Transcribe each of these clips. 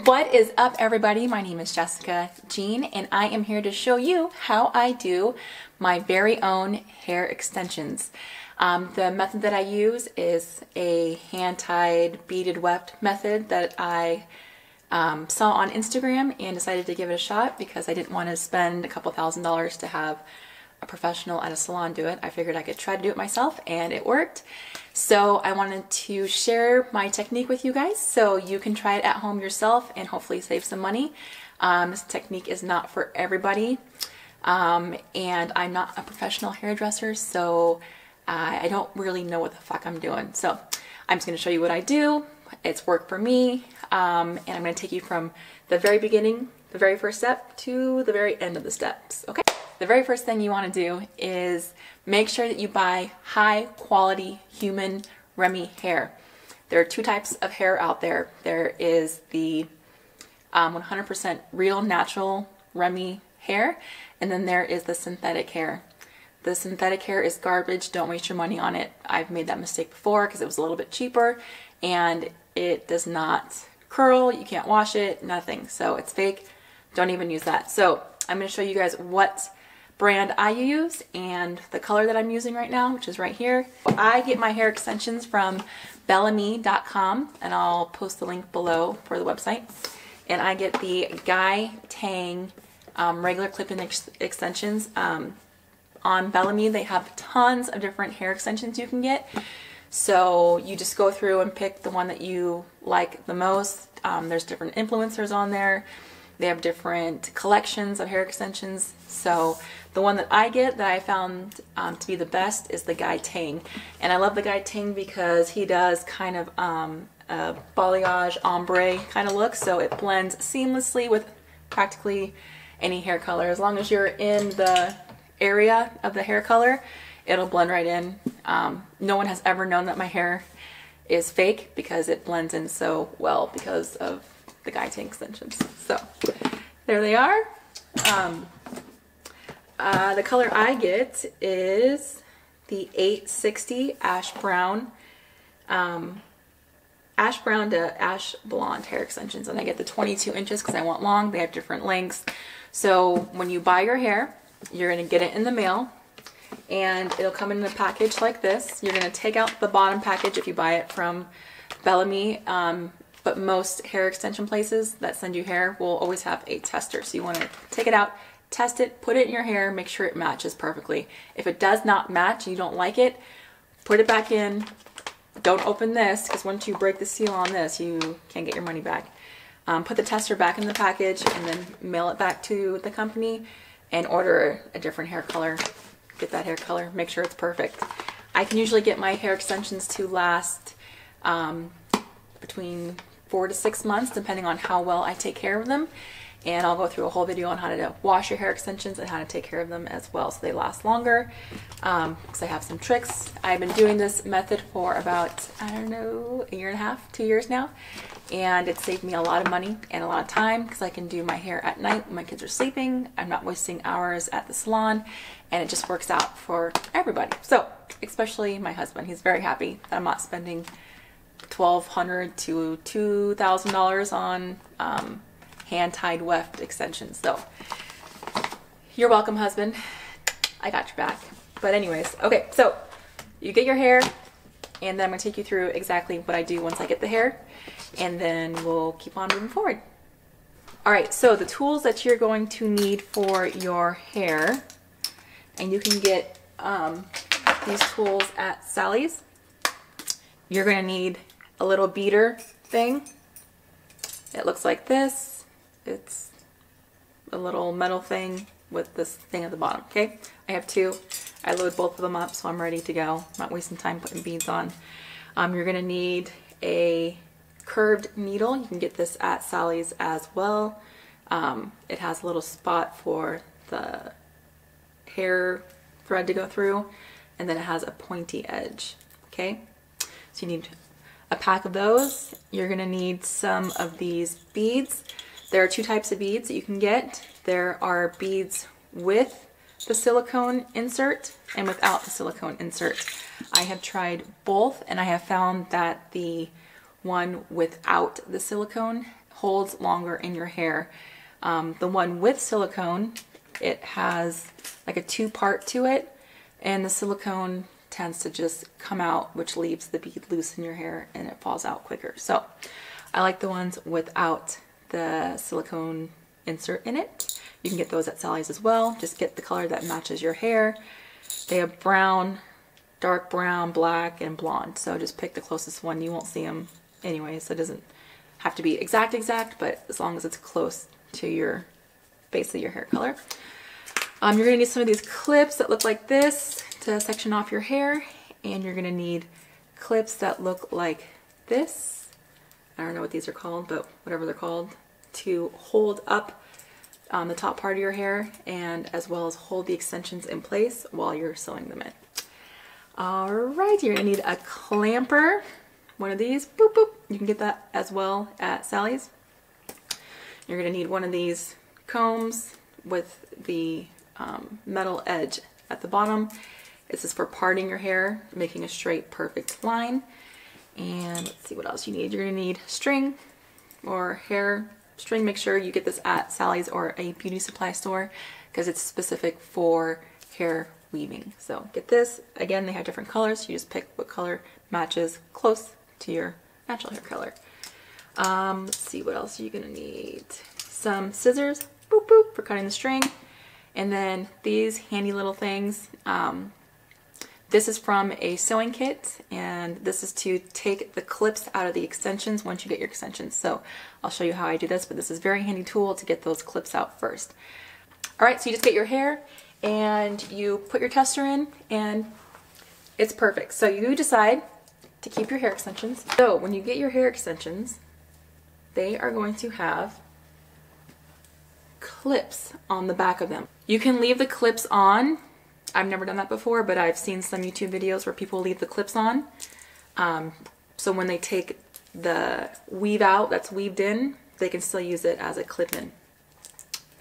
What is up, everybody? My name is Jessica Jean, and I am here to show you how I do my very own hair extensions. The method that I use is a hand-tied beaded weft method that I saw on Instagram and decided to give it a shot because I didn't want to spend a couple $1,000s to have a professional at a salon do it. I figured I could try to do it myself, and it worked. So I wanted to share my technique with you guys so you can try it at home yourself and hopefully save some money. This technique is not for everybody, and I'm not a professional hairdresser, so I don't really know what the fuck I'm doing. So I'm just going to show you what I do. It's worked for me, and I'm going to take you from the very beginning, the very first step, to the very end of the steps, okay? The very first thing you want to do is make sure that you buy high quality human Remy hair. There are two types of hair out there. There is the 100% real natural Remy hair, and then there is the synthetic hair. The synthetic hair is garbage. Don't waste your money on it. I've made that mistake before because it was a little bit cheaper and it does not curl. You can't wash it, nothing. So it's fake. Don't even use that. So I'm going to show you guys what brand I use and the color that I'm using right now, which is right here. I get my hair extensions from bellamy.com, and I'll post the link below for the website. And I get the Guy Tang regular clip-in extensions. On Bellamy, they have tons of different hair extensions you can get. So you just go through and pick the one that you like the most. There's different influencers on there. They have different collections of hair extensions. So the one that I get that I found to be the best is the Guy Tang. And I love the Guy Tang because he does kind of a balayage ombre kind of look. So it blends seamlessly with practically any hair color. As long as you're in the area of the hair color, it'll blend right in. No one has ever known that my hair is fake because it blends in so well because of the Guy Tang extensions. So there they are. The color I get is the 860 ash brown to ash blonde hair extensions, and I get the 22 inches because I want long. They have different lengths. So when you buy your hair, you're going to get it in the mail, and it'll come in a package like this. You're going to take out the bottom package if you buy it from Bellamy, but most hair extension places that send you hair will always have a tester. So you want to take it out, test it, put it in your hair, make sure it matches perfectly. If it does not match and you don't like it, put it back in. Don't open this, because once you break the seal on this, you can't get your money back. Put the tester back in the package and then mail it back to the company and order a different hair color. Get that hair color, make sure it's perfect. I can usually get my hair extensions to last between 4 to 6 months, depending on how well I take care of them. And I'll go through a whole video on how to wash your hair extensions and how to take care of them as well so they last longer, because I have some tricks. I've been doing this method for about, I don't know, a year and a half, 2 years now, and it saved me a lot of money and a lot of time because I can do my hair at night when my kids are sleeping. I'm not wasting hours at the salon, and it just works out for everybody. So especially my husband, he's very happy that I'm not spending $1,200 to $2,000 on hand-tied weft extensions. So you're welcome, husband. I got your back. But anyways, okay, so you get your hair, and then I'm going to take you through exactly what I do once I get the hair, and then we'll keep on moving forward. Alright, so the tools that you're going to need for your hair, and you can get these tools at Sally's. You're going to need a little beater thing. It looks like this. It's a little metal thing with this thing at the bottom, okay? I have two. I load both of them up, so I'm ready to go. I'm not wasting time putting beads on. You're going to need a curved needle. You can get this at Sally's as well. It has a little spot for the hair thread to go through, and then it has a pointy edge, okay? So you need a pack of those. You're going to need some of these beads. There are two types of beads that you can get. There are beads with the silicone insert and without the silicone insert. I have tried both, and I have found that the one without the silicone holds longer in your hair. The one with silicone, it has like a two-part to it, and the silicone tends to just come out, which leaves the bead loose in your hair and it falls out quicker. So I like the ones without the silicone insert in it. You can get those at Sally's as well. Just get the color that matches your hair. They have brown, dark brown, black, and blonde. So just pick the closest one. You won't see them anyway, so it doesn't have to be exact, but as long as it's close to your base of your hair color. You're gonna need some of these clips that look like this to section off your hair, and you're gonna need clips that look like this. I don't know what these are called, but whatever they're called, to hold up the top part of your hair, and as well as hold the extensions in place while you're sewing them in. Alright, you're gonna need a clamper, one of these, boop boop. You can get that as well at Sally's. You're gonna need one of these combs with the metal edge at the bottom. This is for parting your hair, making a straight, perfect line. And let's see what else you need. You're gonna need string or hair string. Make sure you get this at Sally's or a beauty supply store because it's specific for hair weaving. So get this. Again, they have different colors. You just pick what color matches close to your natural hair color. Let's see, what else are you gonna need? Some scissors, boop boop, for cutting the string. And then these handy little things. This is from a sewing kit, and this is to take the clips out of the extensions once you get your extensions. So I'll show you how I do this, but this is a very handy tool to get those clips out first. All right, so you just get your hair and you put your tester in and it's perfect. So you decide to keep your hair extensions. So when you get your hair extensions, they are going to have clips on the back of them. You can leave the clips on. I've never done that before, but I've seen some YouTube videos where people leave the clips on. So when they take the weave out that's weaved in, they can still use it as a clip-in.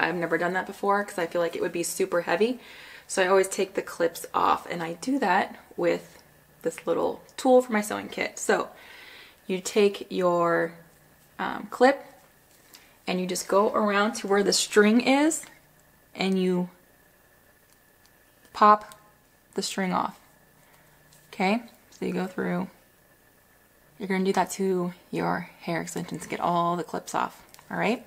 I've never done that before because I feel like it would be super heavy. So I always take the clips off, and I do that with this little tool for my sewing kit. So you take your clip and you just go around to where the string is and you pop the string off. Okay, so you go through. You're going to do that to your hair extensions to get all the clips off. All right,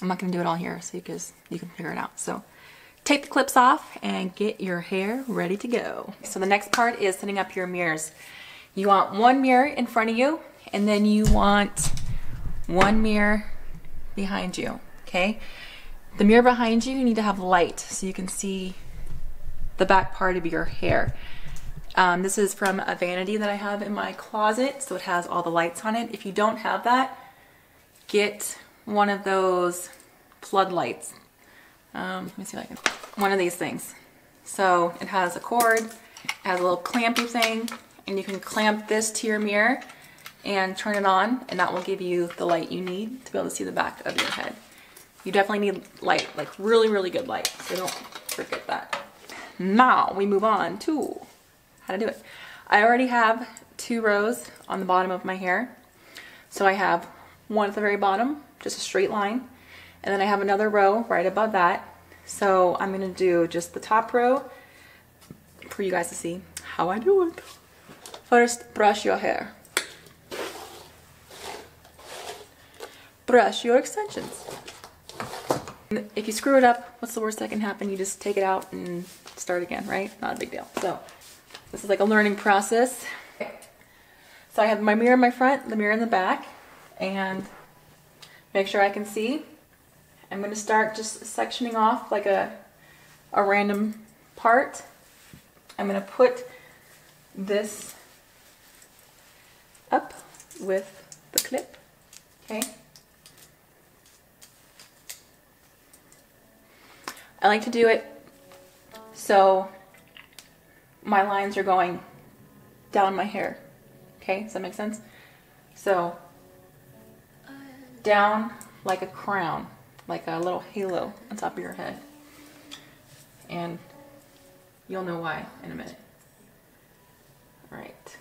I'm not going to do it all here, so because you can figure it out. So take the clips off and get your hair ready to go. So the next part is setting up your mirrors. You want one mirror in front of you, and then you want one mirror behind you. Okay, the mirror behind you need to have light so you can see the back part of your hair. This is from a vanity that I have in my closet, so it has all the lights on it. If you don't have that, get one of those floodlights. Let me see if I can. One of these things. So it has a cord, it has a little clampy thing, and you can clamp this to your mirror and turn it on, and that will give you the light you need to be able to see the back of your head. You definitely need light, like really, really good light, so don't forget that. Now we move on to how to do it. I already have 2 rows on the bottom of my hair. So I have one at the very bottom, just a straight line, and then I have another row right above that. So I'm gonna do just the top row for you guys to see how I do it. First, brush your hair. Brush your extensions. If you screw it up, what's the worst that can happen? You just take it out and start again, right? Not a big deal. So this is like a learning process. So I have my mirror in my front, the mirror in the back, and make sure I can see. I'm going to start just sectioning off like a random part. I'm going to put this up with the clip, okay? I like to do it so my lines are going down my hair, okay? Does that make sense? So down like a crown, like a little halo on top of your head. And you'll know why in a minute. All right.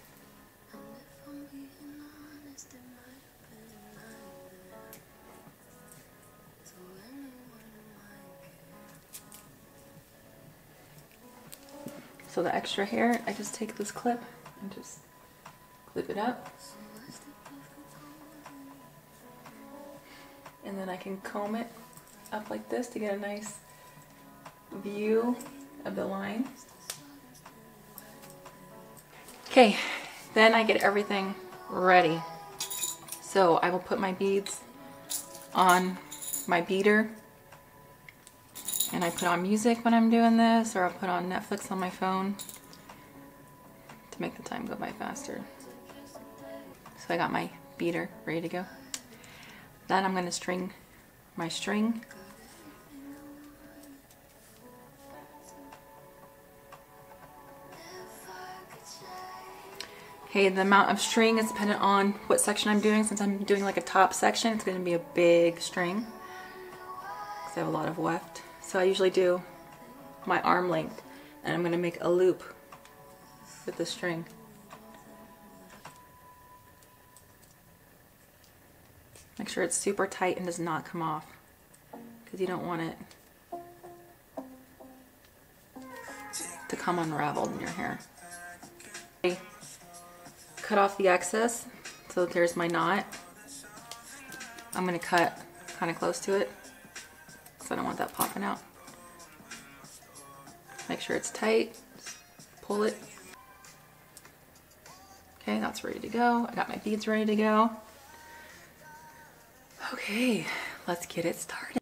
So the extra hair, I just take this clip and just clip it up. And then I can comb it up like this to get a nice view of the line. Okay, then I get everything ready. So I will put my beads on my beater, and I put on music when I'm doing this, or I'll put on Netflix on my phone to make the time go by faster. So I got my beater ready to go. Then I'm going to string my string. Okay, the amount of string is dependent on what section I'm doing. Since I'm doing like a top section, it's going to be a big string because I have a lot of weft. So I usually do my arm length, and I'm going to make a loop with the string. Make sure it's super tight and does not come off, because you don't want it to come unraveled in your hair. Okay. Cut off the excess, so there's my knot. I'm going to cut kind of close to it, because I don't want that popping out. Make sure it's tight, pull it. Okay, that's ready to go. I got my beads ready to go. Okay, let's get it started.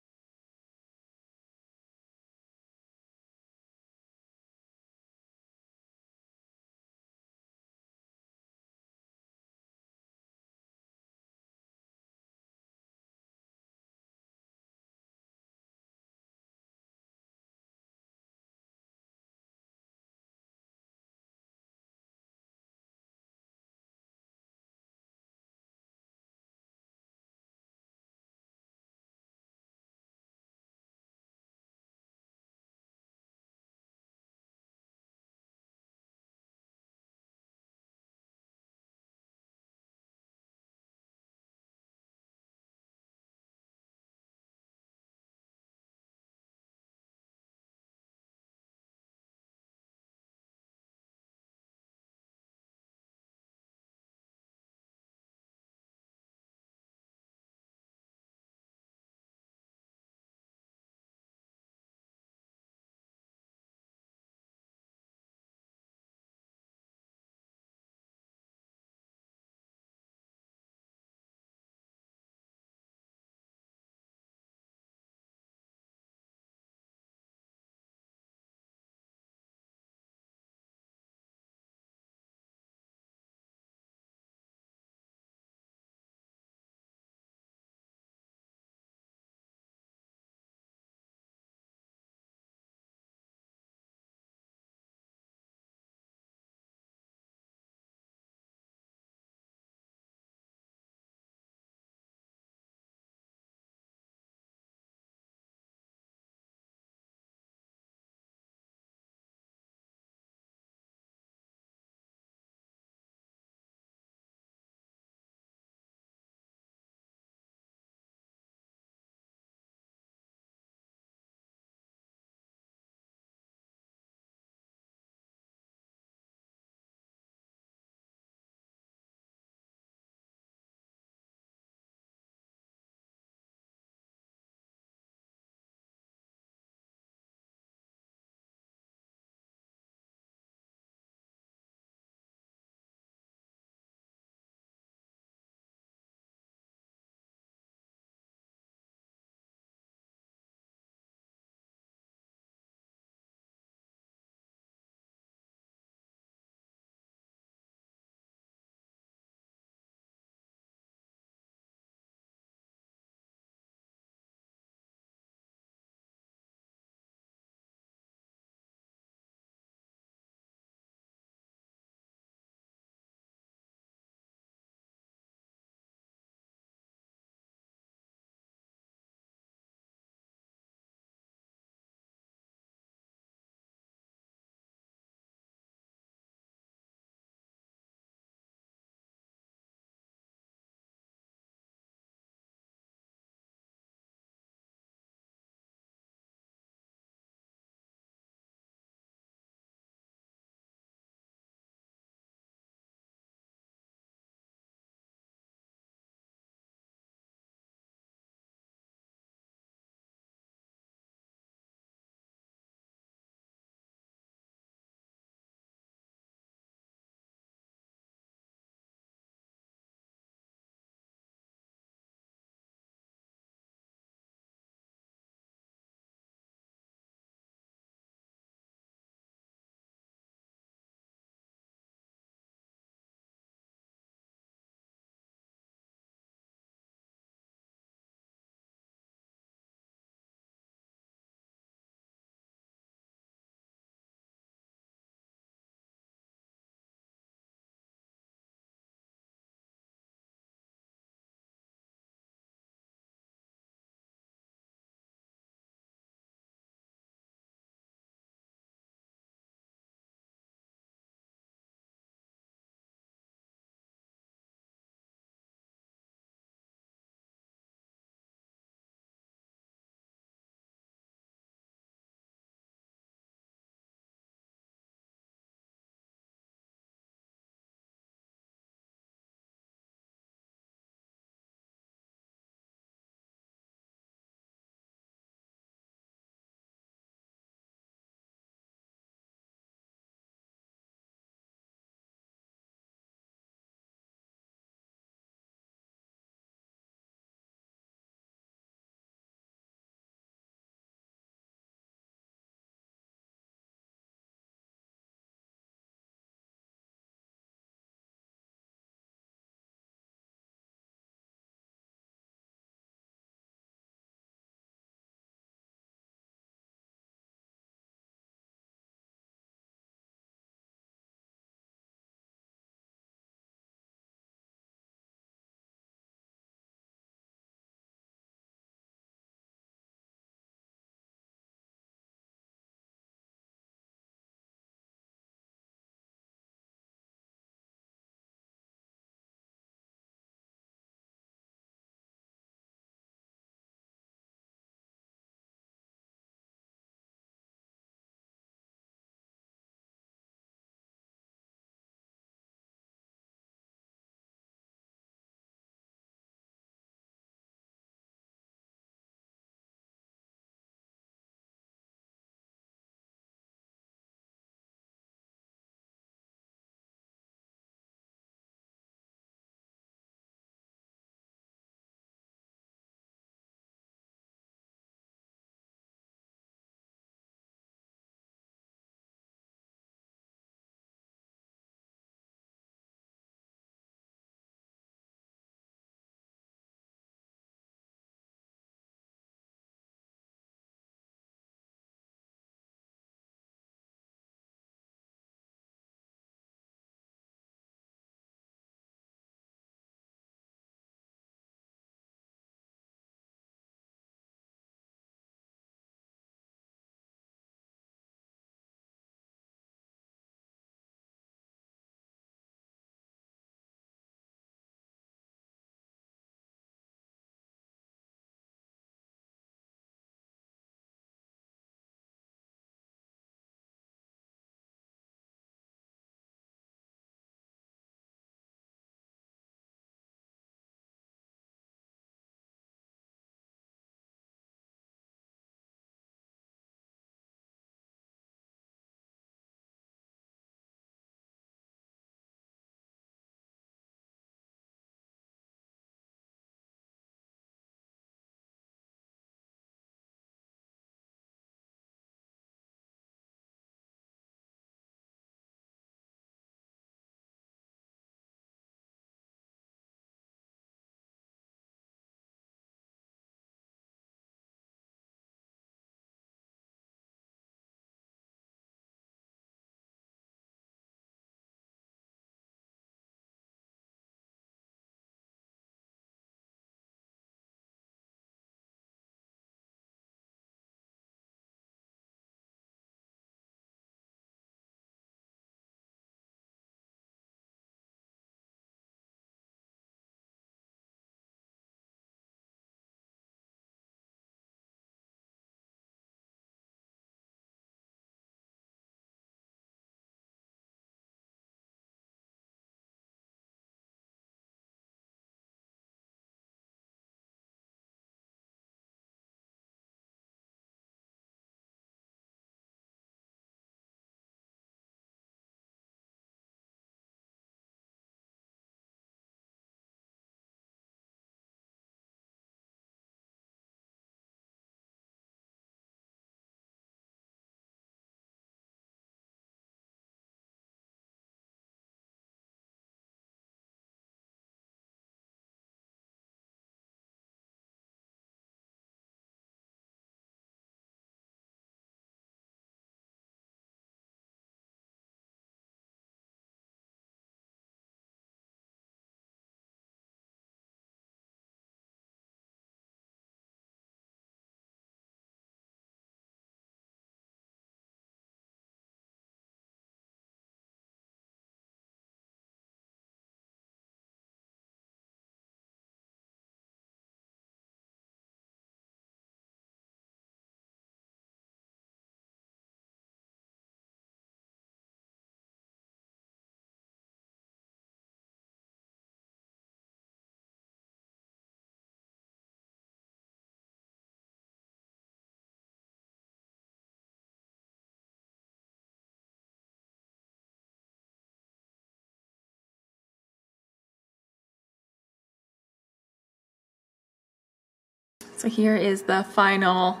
So here is the final,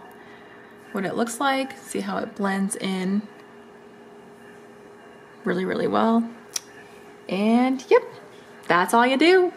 what it looks like. See how it blends in really, really well. And yep, that's all you do.